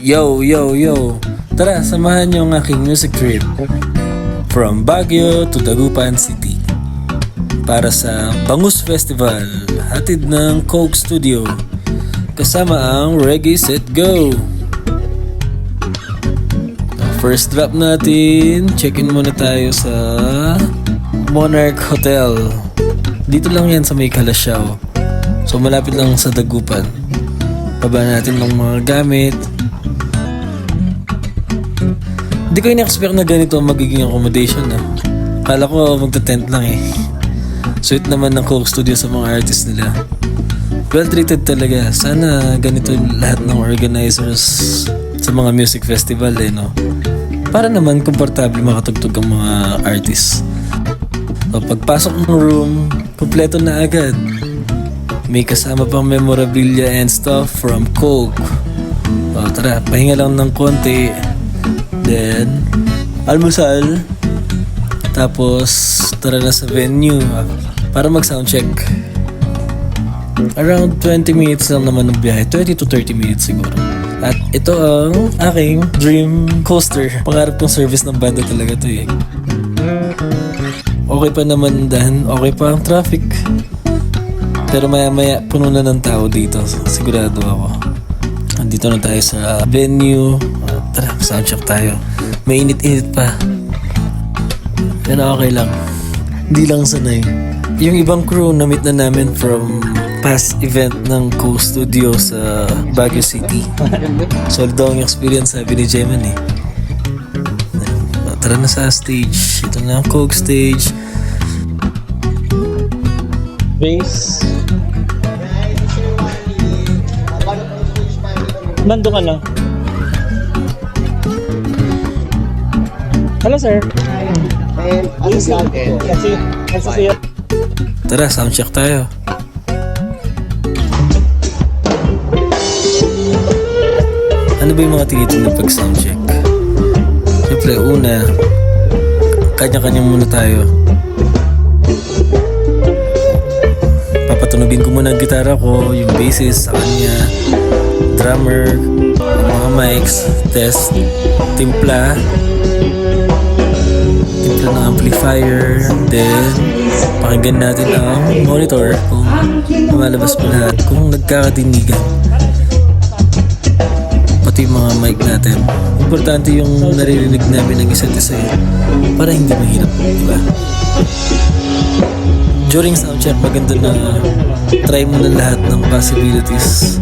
Yo, yo, yo! Tara, samahan niyo ang aking music trip from Baguio to Dagupan City para sa Bangus Festival, hatid ng Coke Studio kasama ang Reggae Set Go! First drop natin, check-in muna tayo sa Monarch Hotel. Dito lang yan sa may Calasiao. So malapit lang sa Dagupan. Baba natin ng mga gamit. Hindi ko in-expect na ganito ang magiging accommodation na. Kala ko magta-tent lang eh. Sweet naman ng Coke Studio sa mga artists nila. Well treated talaga. Sana ganito lahat ng organizers sa mga music festival eh, no? Para naman komportable makatugtog ang mga artists. So, pagpasok ng room, kompleto na agad. May kasama pang memorabilia and stuff from Coke. O, tara, pahinga lang ng konti. Then, almusal. Tapos, tara na sa venue para mag-soundcheck. Around 20 minutes lang naman ng biyahe. 20 to 30 minutes siguro. At ito ang aking dream coaster. Pangarap kong service ng banda talaga to eh. Okay pa naman dan. Okay pa ang traffic. Pero maya maya puno na ng tao dito. Sigurado ako. Andito na tayo sa venue. Tara, soundcheck tayo. May init-init pa. Pero okay lang. Hindi lang sanay. Yung ibang crew na meet na namin from past event ng Coke Studio sa Baguio City. Solid daw ang experience, sabi ni Jeman eh. Tara na sa stage. Ito na ang Coke stage. Bass. Nando ka na. Hello, sir. Kasi Tara, soundcheck tayo. Ano ba yung mga tinitingnan pag soundcheck? Siyempre, una, kanya-kanya muna tayo. Papatunugin ko muna ang gitara ko, yung bassist sa kanya, drummer, mga mics, test, timpla ng amplifier, then pakinggan natin ang monitor kung lumalabas pa lahat, kung nagkakadinigan, pati yung mga mic natin. Importante yung naririnig namin ng isa't isa para hindi mahirap, diba? During soundcheck, maganda na try mo na lahat ng possibilities.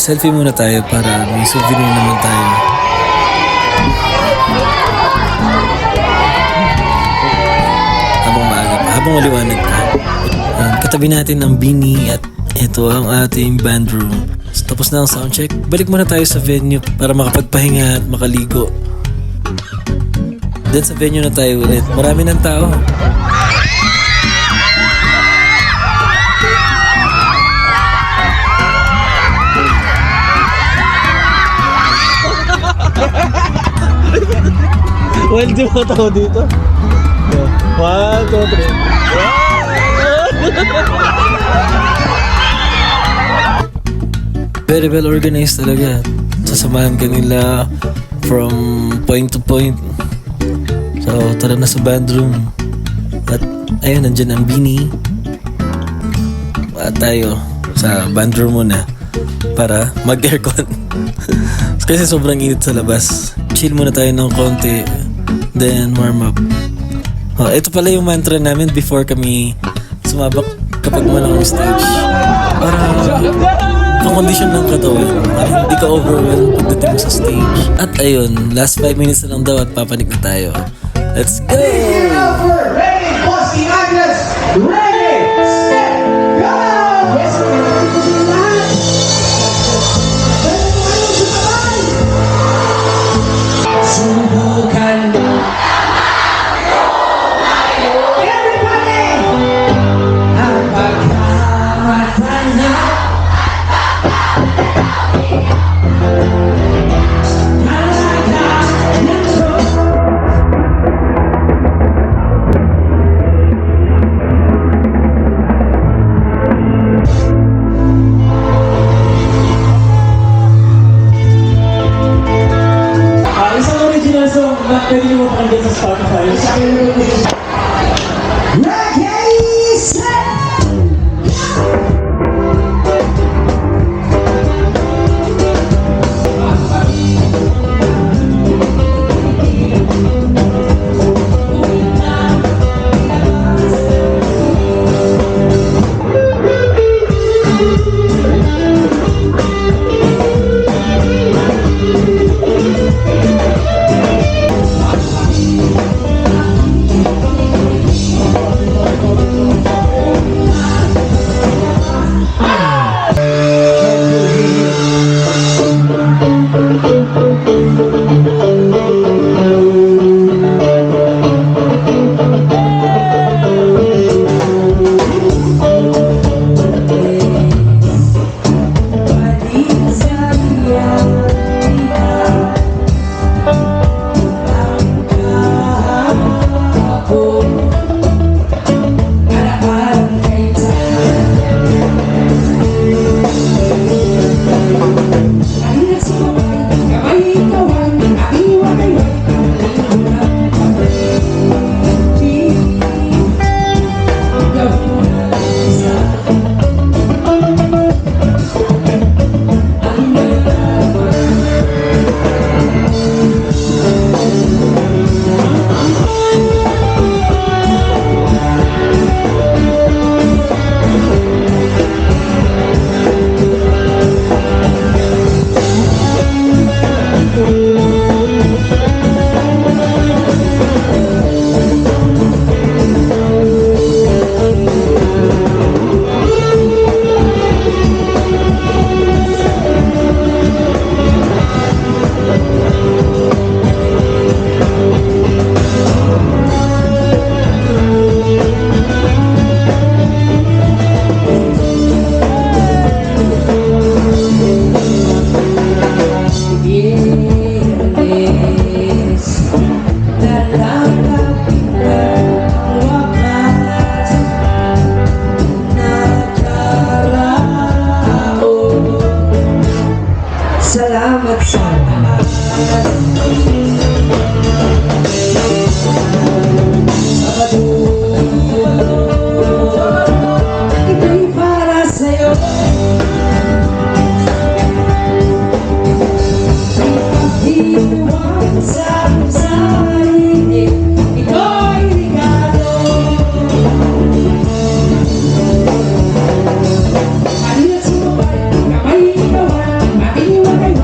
Selfie muna tayo para may souvenir naman tayo. Habang maaga pa, habang maliwanag pa. Katabi natin ang Bini at ito ang ating band room. So, tapos na ang soundcheck, balik muna tayo sa venue para makapagpahinga at makaligo. Then sa venue na tayo ulit. Marami ng tao. well, di mo tao dito. 1, 2, 3. Very well organized talaga. Sasamahan ka nila from point to point. So, tara na sa band room. At ayun, nandyan ang Bini. At tayo sa band room muna para mag-aircon. Kasi sobrang init sa labas. Chill muna tayo ng konti. Then warm up. Oh, ito pala yung mantra namin before kami sumabak kapag malang stage. Para ang kondisyon ng katawan, hindi ka overwhelmed pagdating mo sa stage. At ayun, last 5 minutes na lang daw at papanik na tayo. Let's go! Ready, Bossy Agnes! Ready, set, go! Subukan mo. Everybody! Ang pagkamatana. Talaga nito. Ready, set! Salamat sa ito'y para sa'yo. Ipagdiwang sa sarili, ito'y regalo. Halina't sumabay, kamay ikawan, aking wakay.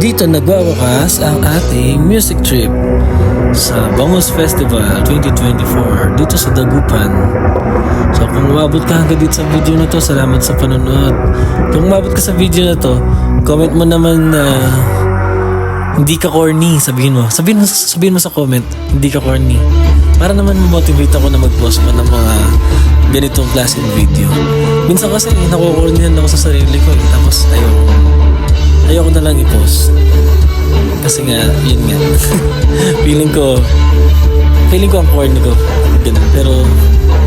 Dito nagwawakas ang ating music trip sa Bangus Festival 2024 dito sa Dagupan. So kung umabot ka hanggang dito sa video na to, salamat sa panonood. Kung umabot ka sa video na to, comment mo naman na hindi ka corny, sabihin mo sa comment, hindi ka corny. Para naman motivate ako na mag-post pa ng mga ganitong klaseng video. Minsan kasi nakukornyan ako sa sarili ko tapos ayoko na lang i-post. Kasi nga, yun nga. feeling ko ang corny ko. Ganun. Pero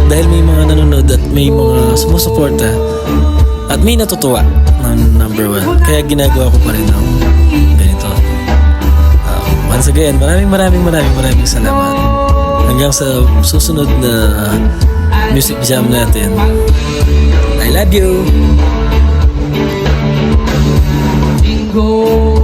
dahil may mga nanonood at may mga sumusuporta at may natutuwa ng number 1. Kaya ginagawa ko pa rin ang ganito. Once again, maraming salamat. Hanggang sa susunod na music jam natin. I love you! Linggo